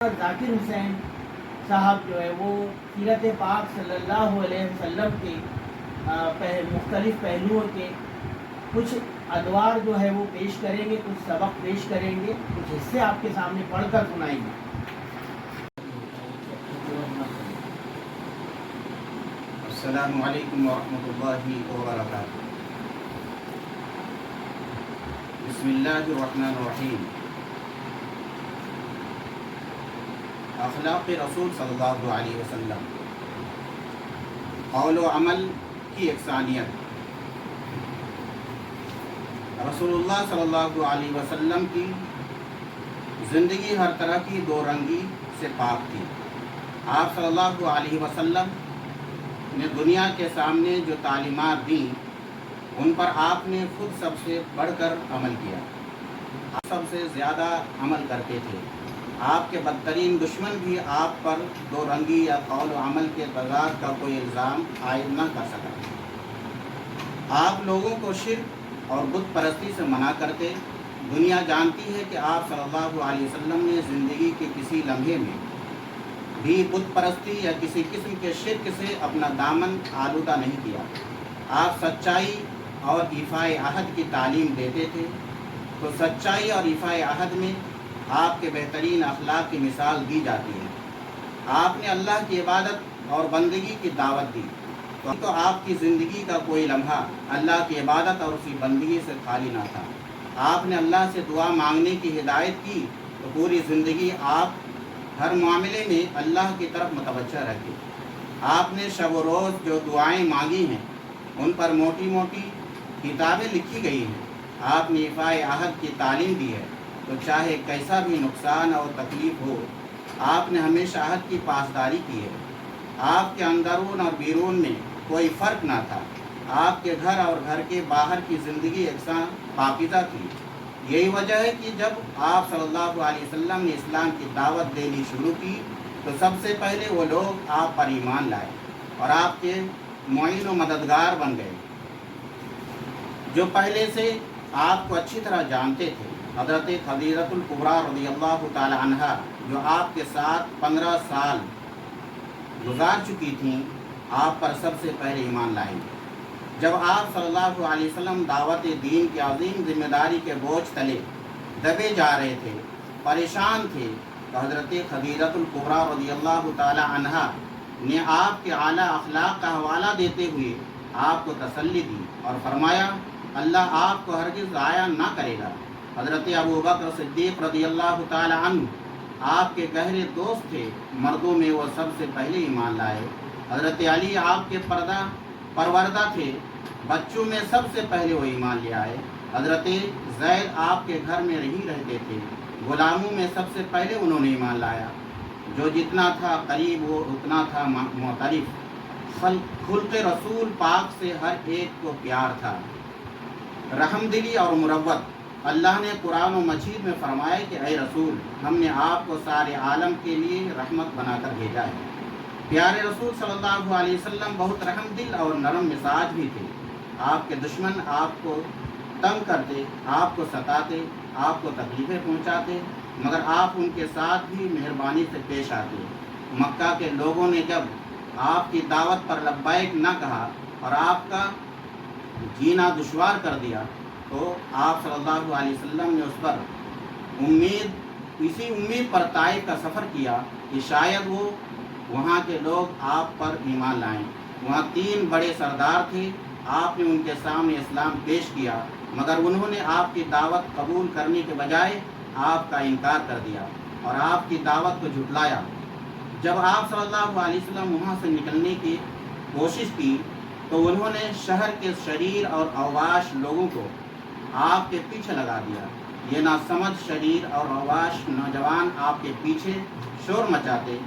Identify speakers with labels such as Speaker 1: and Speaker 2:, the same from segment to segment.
Speaker 1: ذاکر حسین صاحب جو ہے وہ سیرت پاک صلی اللہ علیہ وسلم کے مختلف پہلوؤں کے کچھ ادوار جو ہے وہ پیش کریں گے، کچھ سبق پیش کریں گے، کچھ حصے آپ کے سامنے پڑھ کر سنائیں گے۔
Speaker 2: السلام علیکم ورحمۃ اللہ وبرکاتہ۔ بسم اللہ الرحمن الرحیم۔ اخلاق رسول صلی اللہ علیہ وسلم، قول و عمل کی یکسانیت۔ رسول اللہ صلی اللہ علیہ وسلم کی زندگی ہر طرح کی دو رنگی سے پاک تھی۔ آپ صلی اللہ علیہ وسلم نے دنیا کے سامنے جو تعلیمات دیں ان پر آپ نے خود سب سے بڑھ کر عمل کیا۔ آپ سب سے زیادہ عمل کرتے تھے۔ آپ کے بدترین دشمن بھی آپ پر دو رنگی یا قول و عمل کے تضاد کا کوئی الزام عائد نہ کر سکا۔ آپ لوگوں کو شرک اور بت پرستی سے منع کرتے۔ دنیا جانتی ہے کہ آپ صلی اللہ علیہ وسلم نے زندگی کے کسی لمحے میں بھی بت پرستی یا کسی قسم کے شرک سے اپنا دامن آلودہ نہیں کیا۔ آپ سچائی اور ایفائے عہد کی تعلیم دیتے تھے، تو سچائی اور ایفائے عہد میں آپ کے بہترین اخلاق کی مثال دی جاتی ہے۔ آپ نے اللہ کی عبادت اور بندگی کی دعوت دی، تو آپ کی زندگی کا کوئی لمحہ اللہ کی عبادت اور اسی بندگی سے خالی نہ تھا۔ آپ نے اللہ سے دعا مانگنے کی ہدایت کی، تو پوری زندگی آپ ہر معاملے میں اللہ کی طرف متوجہ رکھے۔ آپ نے شب و روز جو دعائیں مانگی ہیں ان پر موٹی موٹی کتابیں لکھی گئی ہیں۔ آپ نے ایفائے عہد کی تعلیم دی ہے، تو چاہے کیسا بھی نقصان اور تکلیف ہو، آپ نے ہمیشہ عہد کی پاسداری کی ہے۔ آپ کے اندرون اور بیرون میں کوئی فرق نہ تھا۔ آپ کے گھر اور گھر کے باہر کی زندگی یکساں پاکیزہ تھی۔ یہی وجہ ہے کہ جب آپ صلی اللہ علیہ وسلم نے اسلام کی دعوت دینی شروع کی تو سب سے پہلے وہ لوگ آپ پر ایمان لائے اور آپ کے معین و مددگار بن گئے جو پہلے سے آپ کو اچھی طرح جانتے تھے۔ حضرت خدیجہ الکبریٰ رضی اللہ تعالی عنہا جو آپ کے ساتھ 15 سال گزار چکی تھیں، آپ پر سب سے پہلے ایمان لائیں۔ جب آپ صلی اللہ علیہ وسلم دعوت دین کی عظیم ذمہ داری کے بوجھ تلے دبے جا رہے تھے، پریشان تھے، تو حضرت خدیجہ الکبریٰ رضی اللہ تعالی عنہا نے آپ کے اعلیٰ اخلاق کا حوالہ دیتے ہوئے آپ کو تسلی دی اور فرمایا اللہ آپ کو ہرگز ضائع نہ کرے گا۔ حضرت ابوبکر صدیق رضی اللہ تعالی عنہ آپ کے گہرے دوست تھے، مردوں میں وہ سب سے پہلے ایمان لائے۔ حضرت علی آپ کے پروردہ تھے، بچوں میں سب سے پہلے وہ ایمان لے آئے۔ حضرت زید آپ کے گھر میں ہی رہتے تھے، غلاموں میں سب سے پہلے انہوں نے ایمان لایا۔ جو جتنا تھا قریب وہ اتنا تھا معترف۔ خلق رسول پاک سے ہر ایک کو پیار تھا، رحم دلی اور مروت۔ اللہ نے قرآن و مجید میں فرمایا کہ اے رسول، ہم نے آپ کو سارے عالم کے لیے رحمت بنا کر بھیجا ہے۔ پیارے رسول صلی اللہ علیہ وسلم بہت رحم دل اور نرم مزاج بھی تھے۔ آپ کے دشمن آپ کو تنگ کرتے، آپ کو ستاتے، آپ کو تکلیفیں پہنچاتے، مگر آپ ان کے ساتھ بھی مہربانی سے پیش آتے۔ مکہ کے لوگوں نے جب آپ کی دعوت پر لبیک نہ کہا اور آپ کا جینا دشوار کر دیا تو آپ صلی اللہ علیہ وسلم نے اس پر اسی امید پر طائف کا سفر کیا کہ شاید وہاں کے لوگ آپ پر ایمان لائیں۔ وہاں 3 بڑے سردار تھے، آپ نے ان کے سامنے اسلام پیش کیا، مگر انہوں نے آپ کی دعوت قبول کرنے کے بجائے آپ کا انکار کر دیا اور آپ کی دعوت کو جھٹلایا۔ جب آپ صلی اللہ علیہ وسلم وہاں سے نکلنے کی کوشش کی تو انہوں نے شہر کے شریر اور اوباش لوگوں کو آپ کے پیچھے لگا دیا۔ یہ ناسمجھ شریر اور اوباش نوجوان آپ کے پیچھے شور مچاتے،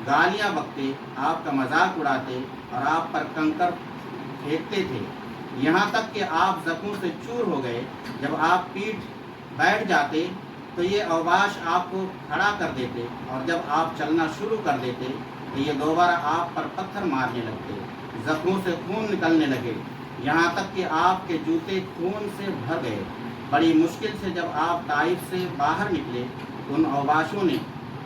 Speaker 2: گالیاں بکتے، آپ کا مذاق اڑاتے اور آپ پر کنکر پھینکتے تھے، یہاں تک کہ آپ زخموں سے چور ہو گئے۔ جب آپ بیٹھ جاتے تو یہ اوباش آپ کو کھڑا کر دیتے، اور جب آپ چلنا شروع کر دیتے تو یہ دوبارہ آپ پر پتھر مارنے لگتے، زخموں سے خون نکلنے لگے، یہاں تک کہ آپ کے جوتے خون سے بھر گئے۔ بڑی مشکل سے جب آپ طائف سے باہر نکلے، ان اوباشوں نے